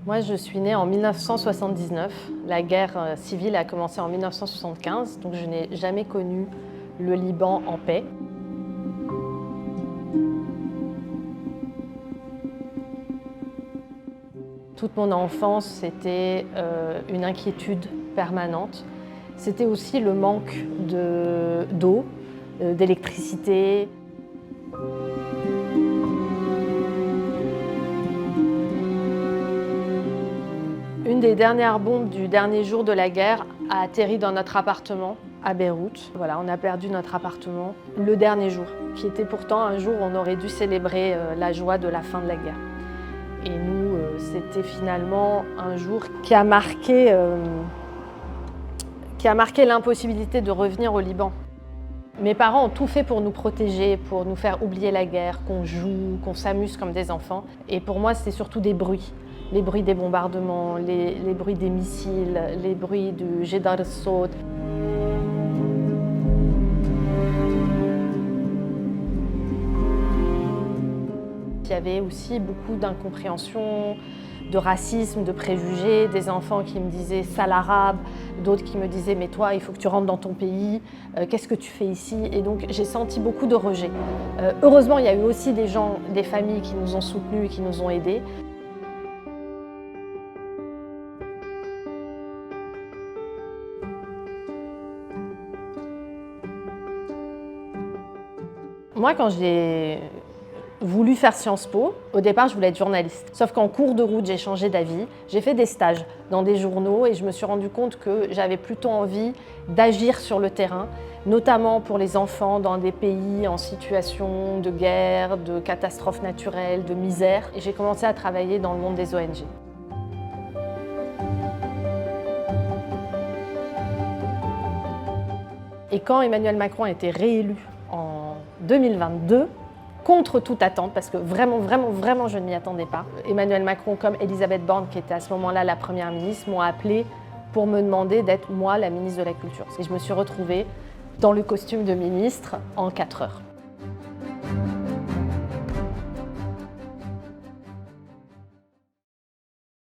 Moi, je suis née en 1979. La guerre civile a commencé en 1975, donc je n'ai jamais connu le Liban en paix. Toute mon enfance, c'était une inquiétude permanente. C'était aussi le manque d'eau, d'électricité. Une des dernières bombes du dernier jour de la guerre a atterri dans notre appartement à Beyrouth. Voilà, on a perdu notre appartement le dernier jour, qui était pourtant un jour où on aurait dû célébrer la joie de la fin de la guerre. Et nous, c'était finalement un jour qui a marqué l'impossibilité de revenir au Liban. Mes parents ont tout fait pour nous protéger, pour nous faire oublier la guerre, qu'on joue, qu'on s'amuse comme des enfants. Et pour moi, c'était surtout des bruits. Les bruits des bombardements, les bruits des missiles, les bruits du Jedar al-Sawt. Il y avait aussi beaucoup d'incompréhension, de racisme, de préjugés, des enfants qui me disaient « sale arabe », d'autres qui me disaient « mais toi, il faut que tu rentres dans ton pays, qu'est-ce que tu fais ici ?» Et donc j'ai senti beaucoup de rejet. Heureusement, il y a eu aussi des gens, des familles qui nous ont soutenus et qui nous ont aidés. Moi, quand j'ai voulu faire Sciences Po, au départ, je voulais être journaliste. Sauf qu'en cours de route, j'ai changé d'avis. J'ai fait des stages dans des journaux et je me suis rendu compte que j'avais plutôt envie d'agir sur le terrain, notamment pour les enfants dans des pays en situation de guerre, de catastrophes naturelles, de misère. Et j'ai commencé à travailler dans le monde des ONG. Et quand Emmanuel Macron a été réélu en 2022, contre toute attente, parce que vraiment, je ne m'y attendais pas. Emmanuel Macron, comme Elisabeth Borne, qui était à ce moment-là la première ministre, m'ont appelée pour me demander d'être, moi, la ministre de la Culture. Et je me suis retrouvée dans le costume de ministre en 4 heures.